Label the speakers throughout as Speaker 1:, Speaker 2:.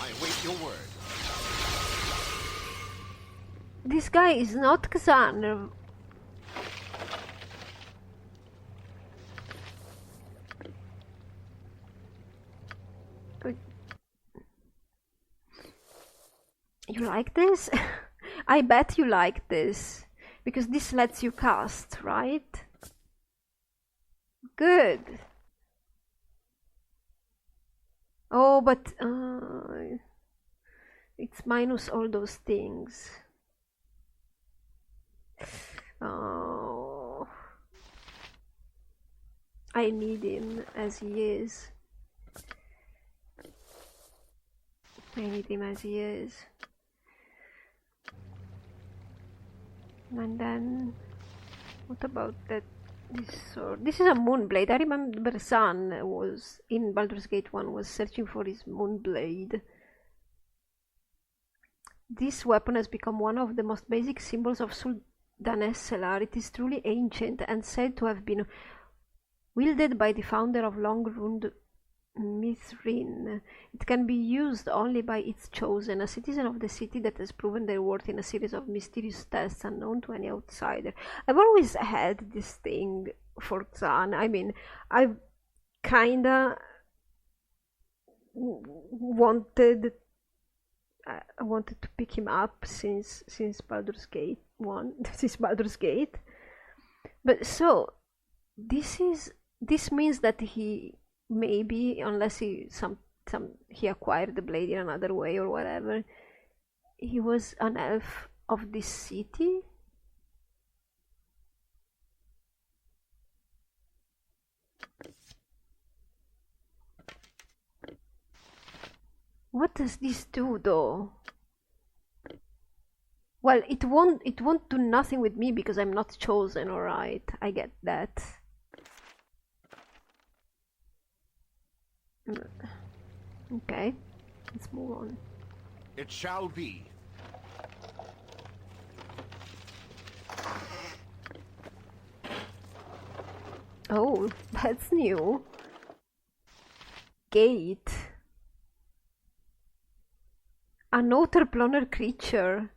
Speaker 1: I await your word.
Speaker 2: This guy is not Xan. You like this? I bet you like this, because this lets you cast, right? Good. Oh, but it's minus all those things. Oh, I need him as he is. I need him as he is. And then, what about that? This sword. This is a moonblade. I remember San was in Baldur's Gate 1 was searching for his moonblade. This weapon has become one of the most basic symbols of Suldanesselar. It is truly ancient and said to have been wielded by the founder of Longrund Mithrin. It can be used only by its chosen, a citizen of the city that has proven their worth in a series of mysterious tests unknown to any outsider. I've always had this thing for Xan. I mean, I've kinda wanted to pick him up since Baldur's Gate 1, since Baldur's Gate. But so this means that he maybe, unless he acquired the blade in another way or whatever, he was an elf of this city. What does this do though? Well, it won't do nothing with me because I'm not chosen, alright. I get that. Okay, let's move on.
Speaker 1: It shall be.
Speaker 2: Oh, that's new. Gate. An outer-planar creature.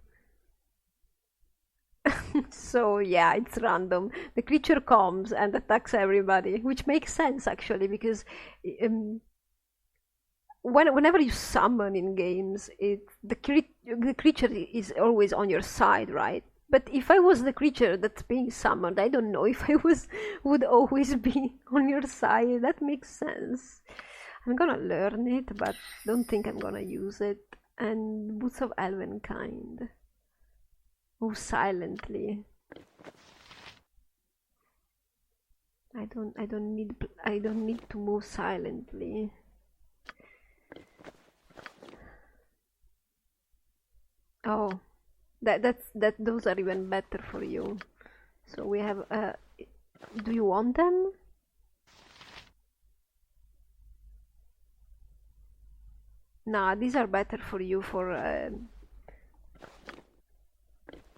Speaker 2: So yeah, it's random. The creature comes and attacks everybody, which makes sense actually, because whenever you summon in games, the creature is always on your side, right? But if I was the creature that's being summoned, I don't know if I would always be on your side. That makes sense. I'm gonna learn it, but don't think I'm gonna use it. And Boots of Elvenkind. Move silently. I don't need to move silently. Oh, those are even better for you. So we have do you want them? Nah, these are better for you for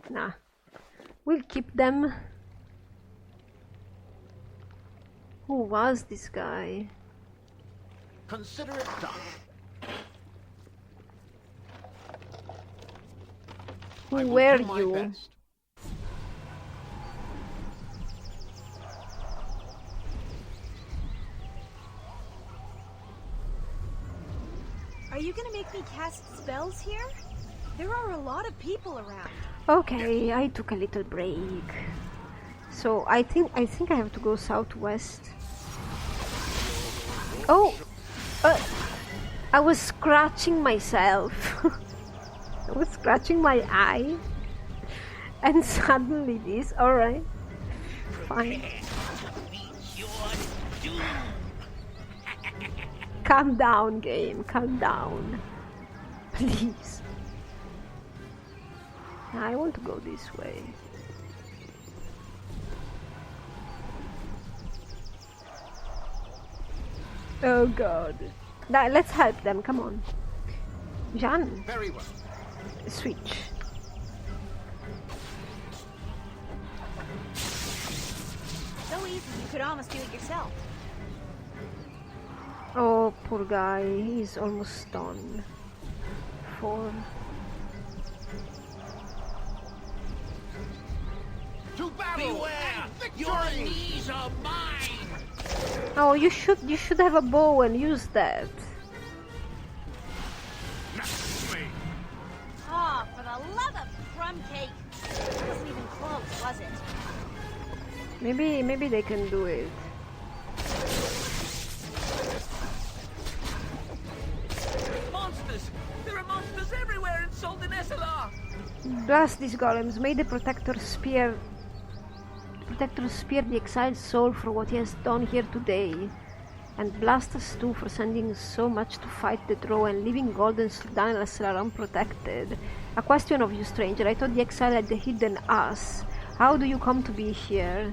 Speaker 2: nah. We'll keep them. Who was this guy?
Speaker 1: Consider it done.
Speaker 2: Who were you?
Speaker 1: Best.
Speaker 3: Are you gonna make me cast spells here? There are a lot of people around.
Speaker 2: Okay, I took a little break. So I think I have to go southwest. Oh, I was scratching myself. I was scratching my eye, and suddenly this. All right, fine. Calm down, game. Calm down, please. I want to go this way. Oh god. Now, let's help them, come on. Jean.
Speaker 1: Very well.
Speaker 2: Switch.
Speaker 3: So easy, you could almost do it yourself.
Speaker 2: Oh, poor guy. He's almost stunned. before.
Speaker 1: To battle!
Speaker 4: Beware!
Speaker 1: Victory!
Speaker 4: Your knees are mine!
Speaker 2: Oh, you should have a bow and use that.
Speaker 3: Oh, for the love of crumb cake! That wasn't even close, was it?
Speaker 2: Maybe they can do it.
Speaker 4: Monsters! There are monsters everywhere in Solden SLR!
Speaker 2: Blast these golems. May the Protector spear the exiled soul for what he has done here today. And blast us too for sending so much to fight the Drow and leaving Golden Sultan SLR unprotected. A question of you, stranger. I thought the exile had hidden us. How do you come to be here?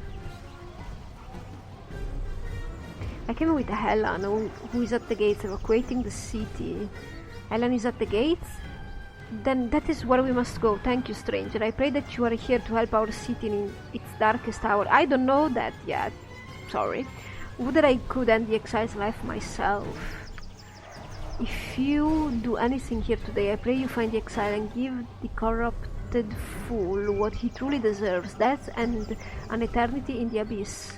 Speaker 2: I came with Helen, who is at the gates, evacuating the city. Helen is at the gates? Then that is where we must go. Thank you, stranger. I pray that you are here to help our city in its darkest hour. I don't know that yet. Sorry. Would that I could end the exile's life myself. If you do anything here today, I pray you find the exile and give the corrupted fool what he truly deserves. Death and an eternity in the abyss.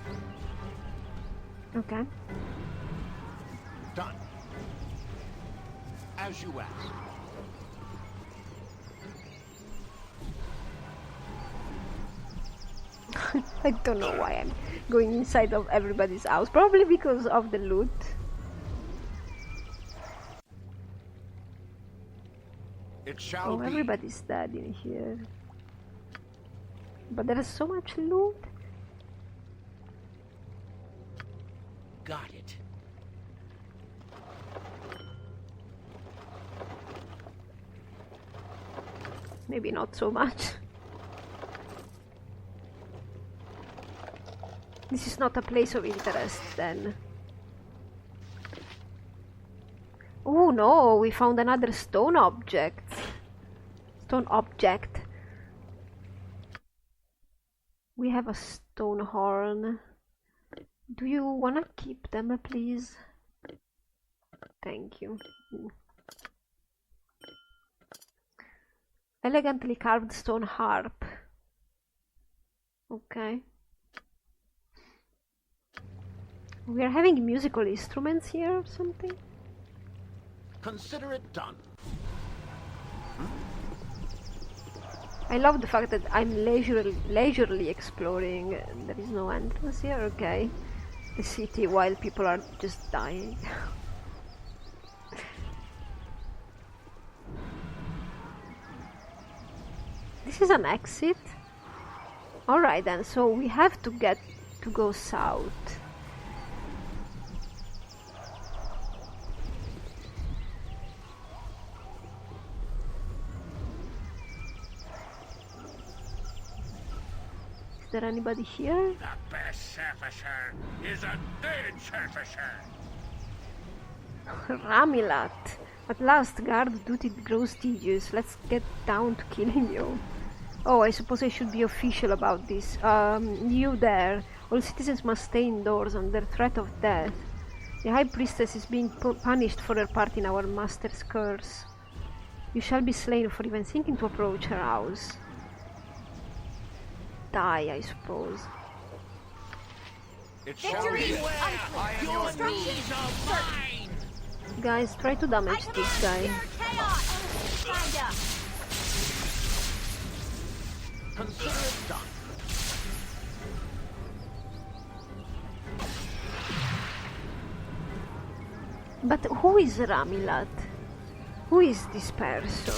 Speaker 2: Okay.
Speaker 1: Done. As you asked.
Speaker 2: I don't know why I'm going inside of everybody's house. Probably because of the loot.
Speaker 1: It shall
Speaker 2: Oh,
Speaker 1: be.
Speaker 2: everybody's dead in here. But there is so much loot.
Speaker 4: Got it.
Speaker 2: Maybe not so much. This is not a place of interest then. Oh no, we found another stone object. Stone object. We have a stone horn. Do you wanna keep them, please? Thank you. Elegantly carved stone harp. Okay. We are having musical instruments here or something?
Speaker 1: Consider it done.
Speaker 2: I love the fact that I'm leisurely exploring. There is no entrance here, okay. The city while people are just dying. This is an exit? Alright then, so we have to go south. Is there anybody here?
Speaker 4: The best surfacer is a dead surfacer.
Speaker 2: Ramilat. At last, guard duty grows tedious. Let's get down to killing you. Oh, I suppose I should be official about this. You there. All citizens must stay indoors under threat of death. The High Priestess is being punished for her part in our master's curse. You shall be slain for even thinking to approach her house. Die, I suppose.
Speaker 1: It shall
Speaker 3: Victory!
Speaker 1: be.
Speaker 3: Unclear. Instructions certain.
Speaker 2: Guys, try to damage this guy.
Speaker 3: Pure chaos! Kinda.
Speaker 1: Consider it done.
Speaker 2: But who is Ramilat? Who is this person?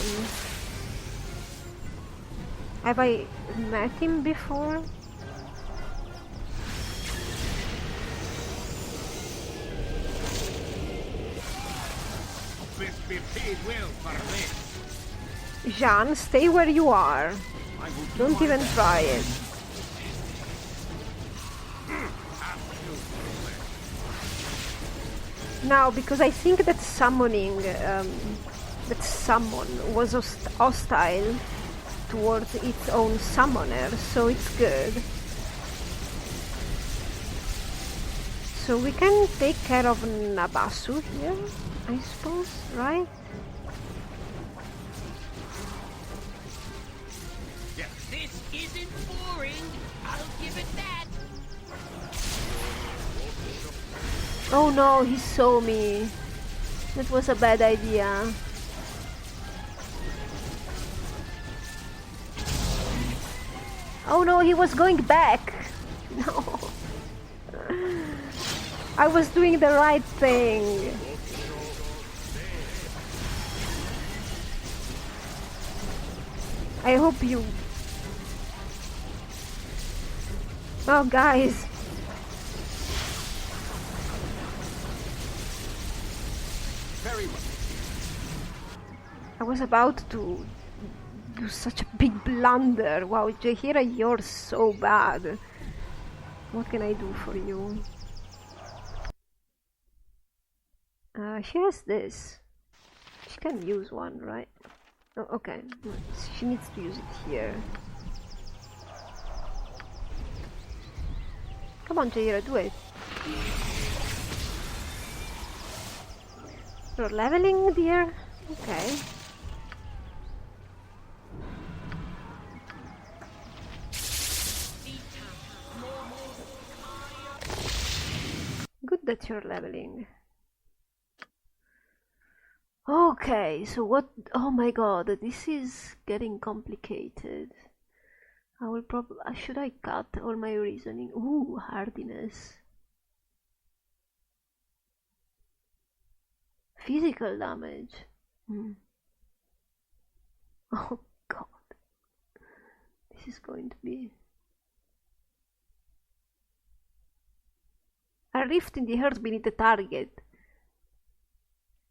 Speaker 2: Have I met him before?
Speaker 4: This be paid well for this.
Speaker 2: Jean, stay where you are. Don't even try it. Now, because I think that summoning, that summon was hostile towards its own summoner, so it's good. So we can take care of Nabasu here, I suppose, right?
Speaker 5: isn't boring. I'll give it that.
Speaker 2: Oh no, he saw me. That was a bad idea. Oh no, he was going back. No. I was doing the right thing. I hope you... Oh guys.
Speaker 1: Very well.
Speaker 2: I was about to do such a big blunder. Wow, Jahira, you're so bad. What can I do for you? She has this. She can use one, right? Oh, okay. She needs to use it here. Come on, Jahira, do it. You're leveling, dear? Okay. Good that you're leveling. Okay, so what? Oh my god, this is getting complicated. I will probably... should I cut all my reasoning? Ooh, hardiness. Physical damage. Oh god. This is going to be... A rift in the earth beneath the target,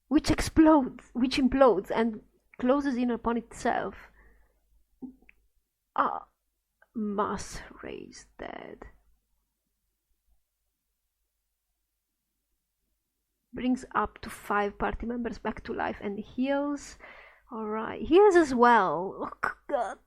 Speaker 2: which implodes and closes in upon itself. Mass raised dead. Brings up to 5 party members back to life and heals. Alright, heals as well. Oh god.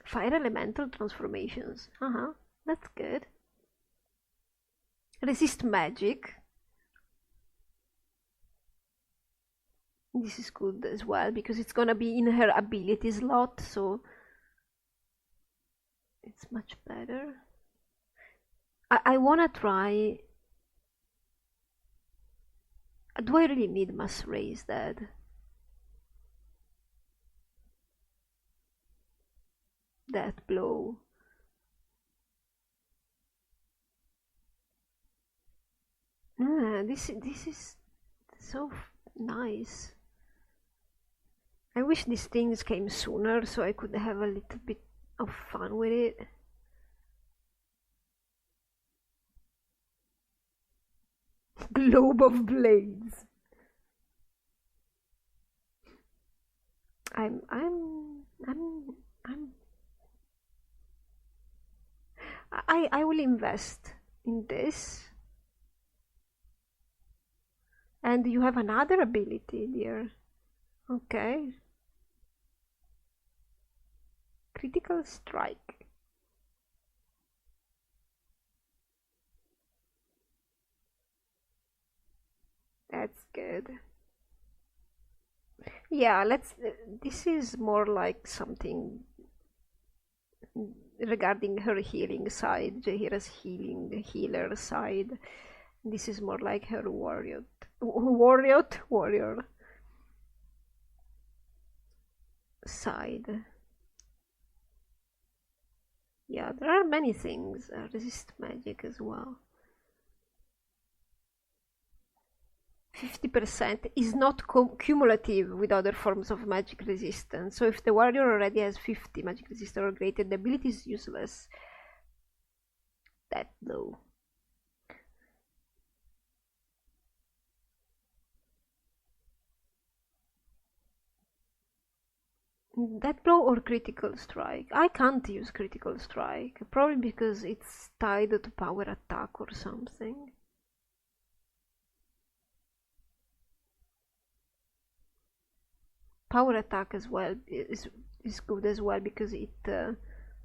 Speaker 2: Fire elemental transformations. That's good. Resist magic. This is good as well because it's gonna be in her ability slot, so it's much better. I wanna try... Do I really need mass raise dead? Death blow. This is so nice. I wish these things came sooner so I could have a little bit of fun with it. Globe of blades. I will invest in this. And you have another ability, dear. Okay. Critical strike. That's good. Yeah, let's... this is more like something regarding her healing side, Jahira's healer side. This is more like her warrior side. Yeah, there are many things. Resist magic as well. 50% is not cumulative with other forms of magic resistance. So if the warrior already has 50 magic resistance or greater, the ability is useless. That though. That blow or critical strike? I can't use critical strike, probably because it's tied to power attack or something. Power attack as well is good as well because it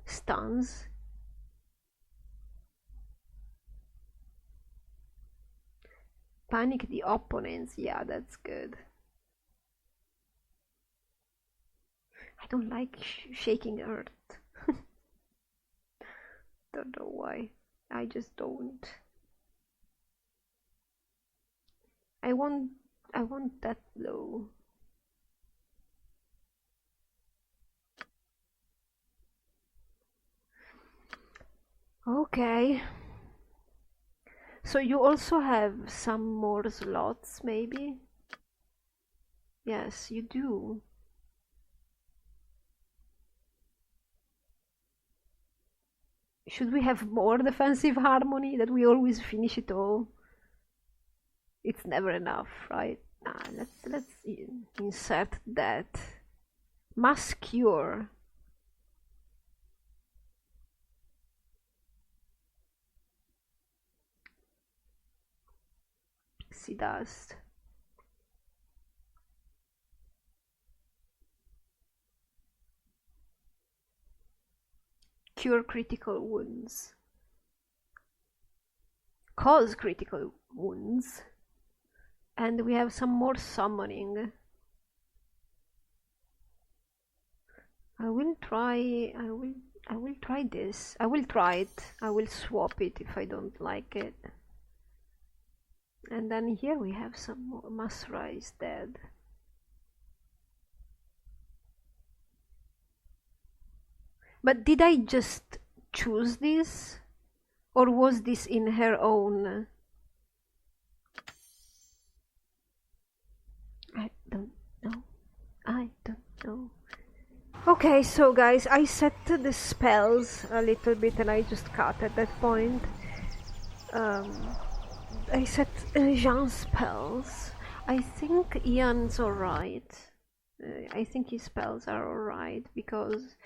Speaker 2: stuns. Panic the opponents. Yeah, that's good. I don't like shaking earth. Don't know why. I just don't. I want that low. Okay. So you also have some more slots, maybe? Yes, you do. Should we have more defensive harmony that we always finish it all? It's never enough, right? Let's insert that. Mass cure. Pixie dust. Cure critical wounds. Cause critical wounds. And we have some more summoning. I will try this. I will try it. I will swap it if I don't like it. And then here we have some more mass rise dead. But did I just choose this? Or was this in her own? I don't know. I don't know. Okay, so guys, I set the spells a little bit and I just cut at that point. I set Jean's spells. I think Ian's alright. I think his spells are alright because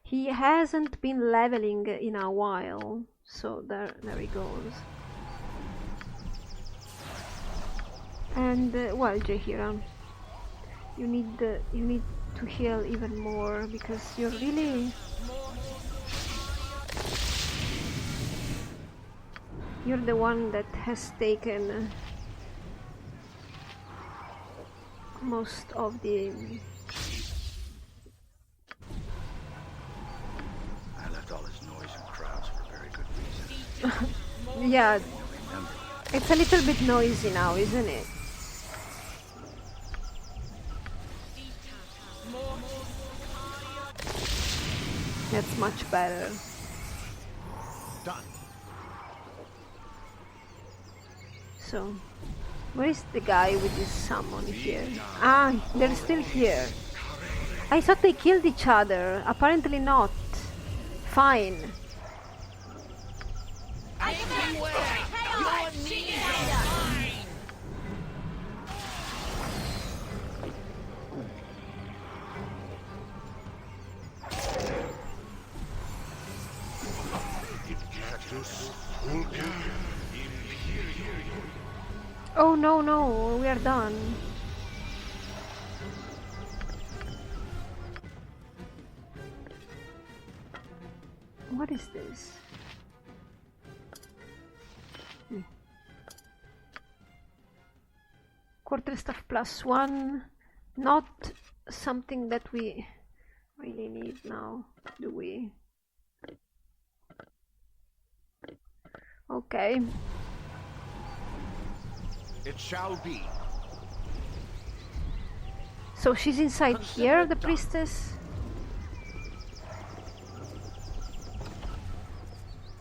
Speaker 2: he hasn't been leveling in a while. So there he goes. And well, Jahira, you need to heal even more because you're really the one that has taken most of the.
Speaker 1: I left all this noise and crowds for a very good reason.
Speaker 2: Yeah, it's a little bit noisy now, isn't it? That's much better.
Speaker 1: Done.
Speaker 2: So, where is the guy with his summon here? Ah, they're still here. I thought they killed each other. Apparently not. Fine. Oh no, we are done. What is this? Quarter staff +1, not something that we really need now, do we? Okay.
Speaker 1: It shall be.
Speaker 2: So she's inside here, the priestess?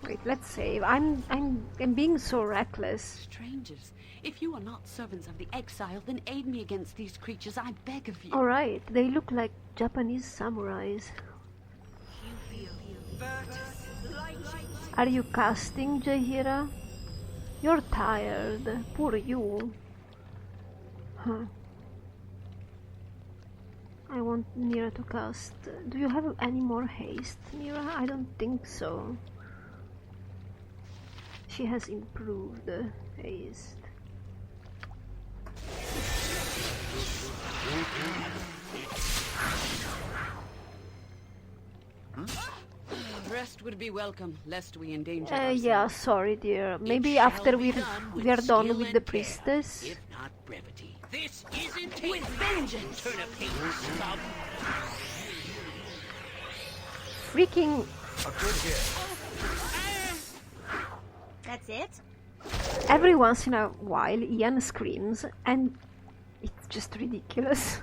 Speaker 2: Wait, let's save. I'm being so reckless.
Speaker 6: Strangers, if you are not servants of the exile, then aid me against these creatures, I beg of you.
Speaker 2: Alright, they look like Japanese samurais. Are you casting, Jahira? You're tired. Poor you. Huh. I want Mira to cast. Do you have any more haste, Mira? I don't think so. She has improved haste.
Speaker 6: Rest would be welcome, lest we endanger
Speaker 2: yeah,
Speaker 6: ourselves.
Speaker 2: sorry, dear.
Speaker 5: It
Speaker 2: Maybe
Speaker 5: shall
Speaker 2: after
Speaker 5: be
Speaker 2: we're
Speaker 5: done with
Speaker 2: we are done
Speaker 5: skill
Speaker 2: with
Speaker 5: and
Speaker 2: the
Speaker 5: care,
Speaker 2: priestess.
Speaker 5: if not brevity. This isn't with vengeance. Turnipate scum.
Speaker 2: Freaking
Speaker 1: A good hit.
Speaker 3: That's it?
Speaker 2: every once in a while, Ian screams, and it's just ridiculous.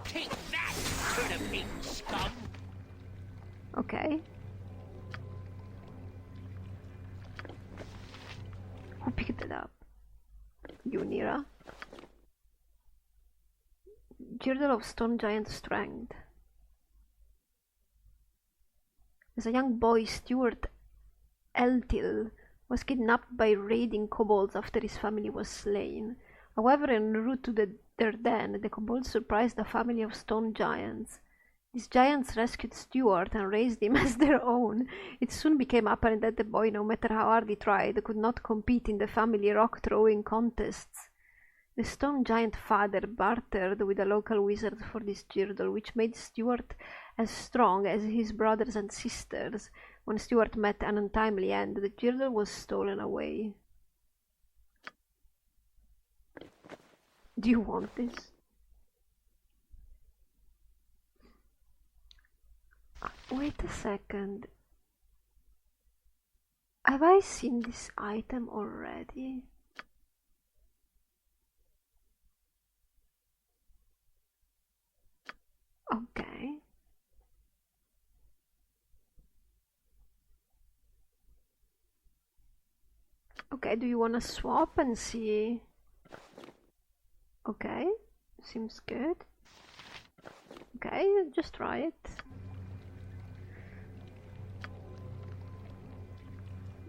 Speaker 5: Take that, turnipate scum.
Speaker 2: Okay. Who picked it up? You, Nira. Girdle of Stone Giant Strength. As a young boy, Stuart Eltil was kidnapped by raiding kobolds after his family was slain. However, en route to their den, the kobolds surprised a family of stone giants. These giants rescued Stuart and raised him as their own. It soon became apparent that the boy, no matter how hard he tried, could not compete in the family rock-throwing contests. The stone giant father bartered with a local wizard for this girdle, which made Stuart as strong as his brothers and sisters. When Stuart met an untimely end, the girdle was stolen away. Do you want this? Wait a second. Have I seen this item already? Okay. Okay, do you want to swap and see? Okay, seems good. Okay, just try it.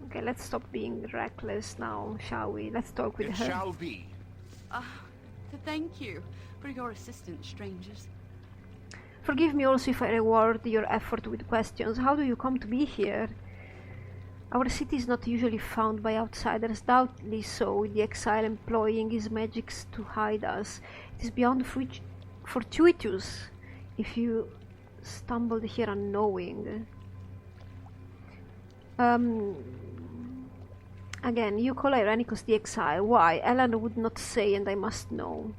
Speaker 2: Okay, let's stop being reckless now, shall we? Let's talk with
Speaker 4: It
Speaker 2: her.
Speaker 4: shall be.
Speaker 6: Thank you for your assistance, strangers.
Speaker 2: Forgive me also if I reward your effort with questions. How do you come to be here? Our city is not usually found by outsiders, doubtly so, with the exile employing his magics to hide us. It is beyond fortuitous if you stumbled here unknowing. Again, you call Irenicus the exile. Why? Elan would not say, and I must know.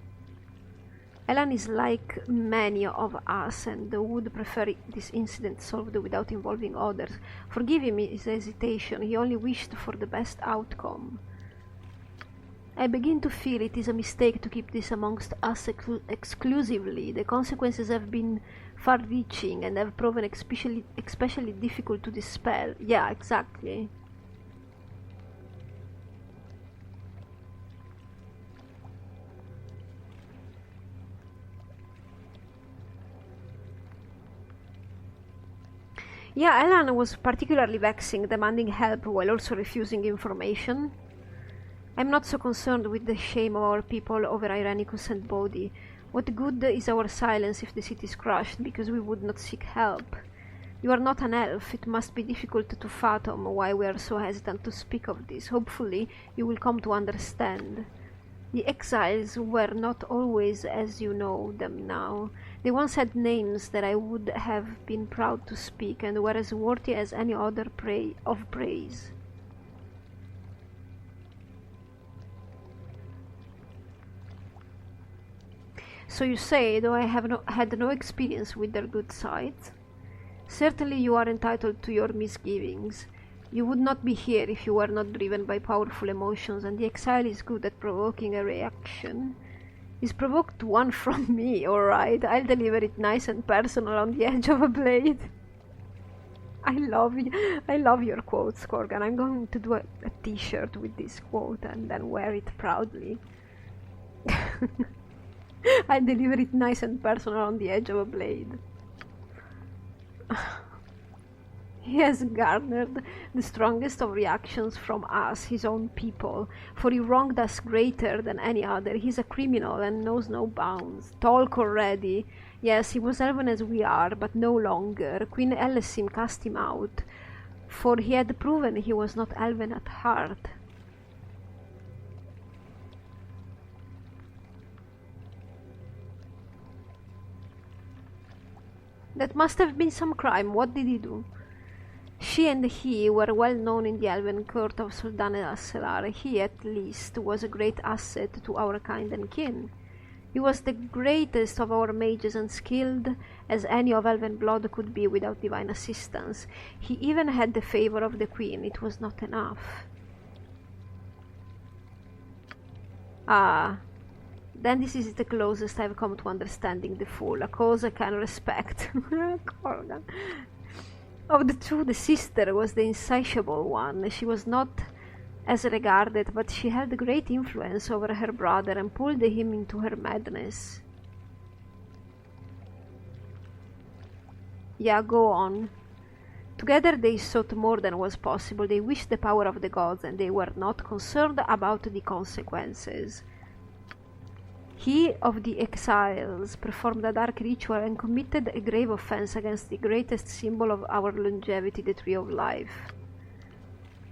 Speaker 2: Elan is like many of us and would prefer this incident solved without involving others. Forgive him his hesitation, he only wished for the best outcome. I begin to feel it is a mistake to keep this amongst us exclusively. The consequences have been far-reaching and have proven especially difficult to dispel. Yeah, exactly. Yeah, Elan was particularly vexing, demanding help while also refusing information. I'm not so concerned with the shame of our people over Irenicus and Bodhi. What good is our silence if the city is crushed because we would not seek help? You are not an elf. It must be difficult to fathom why we are so hesitant to speak of this. Hopefully, you will come to understand. The exiles were not always as you know them now. They once had names that I would have been proud to speak and were as worthy as any other of praise. So you say, though I have had no experience with their good sides? Certainly you are entitled to your misgivings. You would not be here if you were not driven by powerful emotions, and the exile is good at provoking a reaction. He's provoked one from me, alright. I'll deliver it nice and personal on the edge of a blade. I love your quotes, Corgan. I'm going to do a t-shirt with this quote and then wear it proudly. I'll deliver it nice and personal on the edge of a blade. He has garnered the strongest of reactions from us, his own people, for he wronged us greater than any other. He's a criminal and knows no bounds. Talk already. Yes, he was elven as we are, but no longer. Queen Ellesym cast him out, for he had proven he was not elven at heart. That must have been some crime. What did he do? She and he were well known in the elven court of Sultan al-Selar. He, at least, was a great asset to our kind and kin. He was the greatest of our mages and skilled as any of elven blood could be without divine assistance. He even had the favor of the queen. It was not enough. Then this is the closest I've come to understanding the fool, a cause I can respect. Corgan. Of the two, the sister was the insatiable one. She was not as regarded, but she had great influence over her brother and pulled him into her madness. Yeah, go on. Together they sought more than was possible. They wished the power of the gods, and they were not concerned about the consequences. He of the exiles performed a dark ritual and committed a grave offense against the greatest symbol of our longevity, the Tree of Life.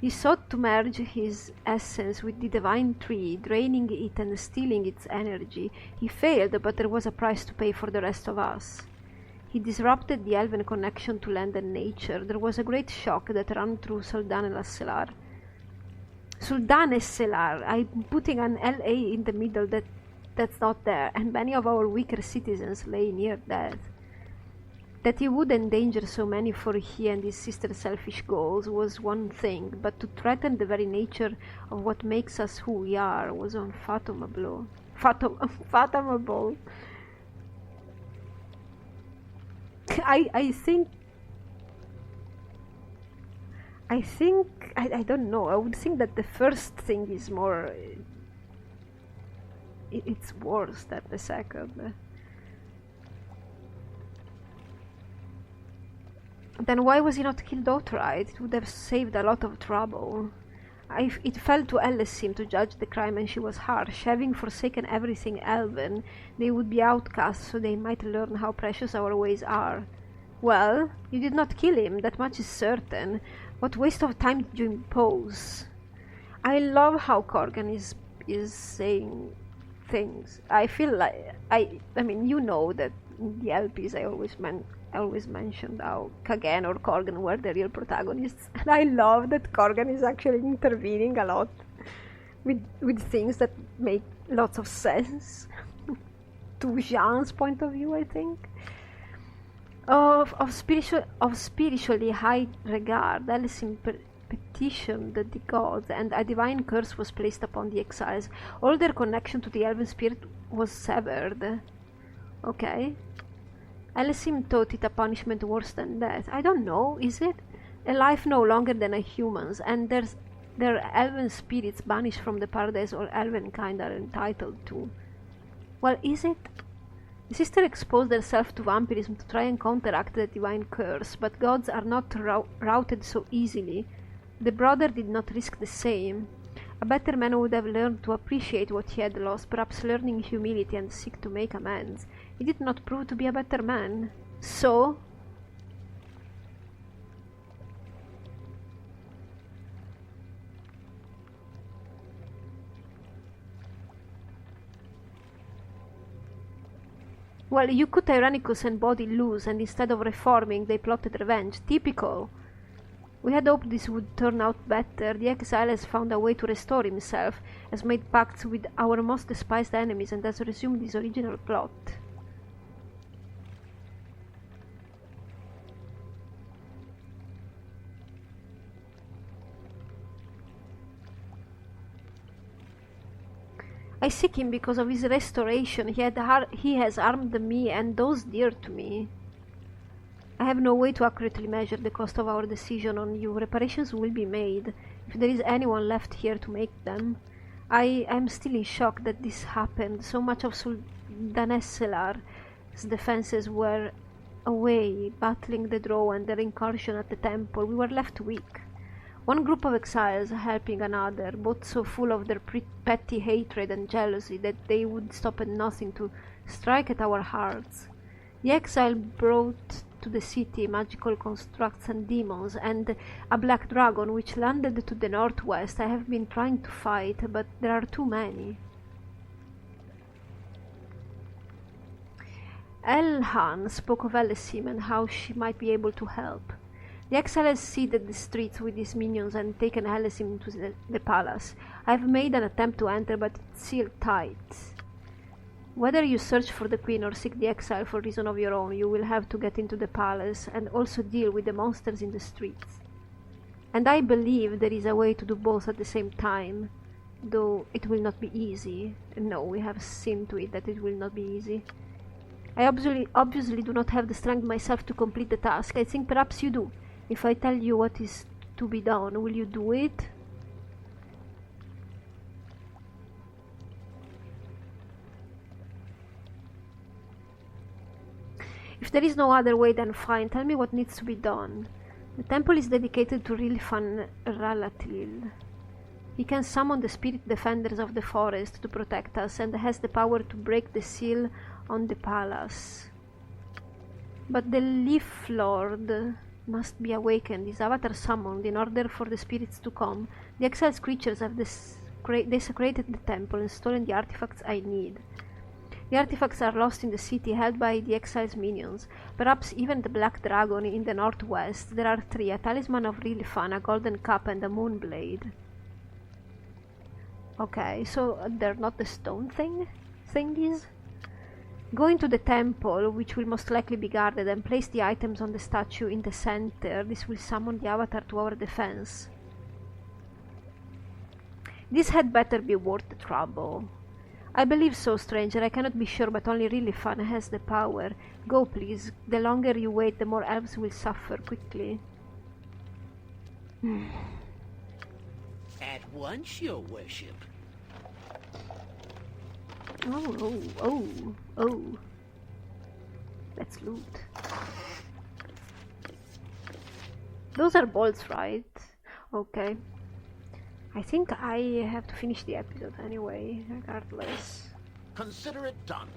Speaker 2: He sought to merge his essence with the divine tree, draining it and stealing its energy. He failed, but there was a price to pay for the rest of us. He disrupted the elven connection to land and nature. There was a great shock that ran through Sultan al-Selar. Sultan al-Selar, I'm putting an LA in the middle that's not there, and many of our weaker citizens lay near death. That he would endanger so many for he and his sister's selfish goals was one thing, but to threaten the very nature of what makes us who we are was unfathomable. Fathomable. I don't know. I would think that the first thing is more. It's worse than the second. Then why was he not killed outright? It would have saved a lot of trouble. It fell to Alesim to judge the crime, and she was harsh. Having forsaken everything elven, they would be outcasts, so they might learn how precious our ways are. Well, you did not kill him, that much is certain. What waste of time did you impose? I love how Corgan is saying things. I feel like I mean, you know that in the LPs I always mentioned how Kagen or Corgan were the real protagonists, and I love that Corgan is actually intervening a lot with things that make lots of sense to Jean's point of view, I think. Of spiritually high regard, Alesim petitioned the gods, and a divine curse was placed upon the exiles. All their connection to the elven spirit was severed. Okay. Alesim thought it a punishment worse than death. I don't know, is it? A life no longer than a human's, and their elven spirits banished from the paradise all elven kind are entitled to. Well, is it? The sister exposed herself to vampirism to try and counteract the divine curse, but gods are not routed so easily. The brother did not risk the same. A better man would have learned to appreciate what he had lost, perhaps learning humility and seek to make amends. He did not prove to be a better man. So? Well, you cut Tyrannicus and Body loose, and instead of reforming, they plotted revenge. Typical. We had hoped this would turn out better. The exile has found a way to restore himself, has made pacts with our most despised enemies, and has resumed his original plot. I seek him because of his restoration. He has armed me and those dear to me. I have no way to accurately measure the cost of our decision on you. Reparations will be made, if there is anyone left here to make them. I am still in shock that this happened. So much of Suldanesselar's defenses were away, battling the Drow and their incursion at the temple. We were left weak. One group of exiles helping another, both so full of their petty hatred and jealousy that they would stop at nothing to strike at our hearts. The exile brought to the city magical constructs and demons, and a black dragon which landed to the northwest. I have been trying to fight, but there are too many. Elhan spoke of Alesim and how she might be able to help. The exile has seeded the streets with his minions and taken Alice into the palace. I have made an attempt to enter, but it's sealed tight. Whether you search for the queen or seek the exile for reason of your own, you will have to get into the palace and also deal with the monsters in the streets. And I believe there is a way to do both at the same time, though it will not be easy. No, we have seen to it that it will not be easy. I obviously do not have the strength myself to complete the task. I think perhaps you do. If I tell you what is to be done, will you do it? If there is no other way, then fine. Tell me what needs to be done. The temple is dedicated to Rilfan Ralatil. He can summon the spirit defenders of the forest to protect us and has the power to break the seal on the palace. But the Leaf Lord must be awakened, his avatar summoned, in order for the spirits to come. The exiled creatures have desecrated the temple and stolen the artifacts I need. The artifacts are lost in the city, held by the exile's minions. Perhaps even the Black Dragon in the northwest. There are 3, a talisman of Rilfan, a golden cup, and a moonblade. Okay, so they're not the stone thingies? Go into the temple, which will most likely be guarded, and place the items on the statue in the center. This will summon the avatar to our defense. This had better be worth the trouble. I believe so, stranger. I cannot be sure, but only Rilfan has the power. Go, please. The longer you wait, the more elves will suffer quickly.
Speaker 5: At once, your worship.
Speaker 2: Oh. Let's loot. Those are bolts, right? Okay. I think I have to finish the episode anyway, regardless.
Speaker 4: Consider it done.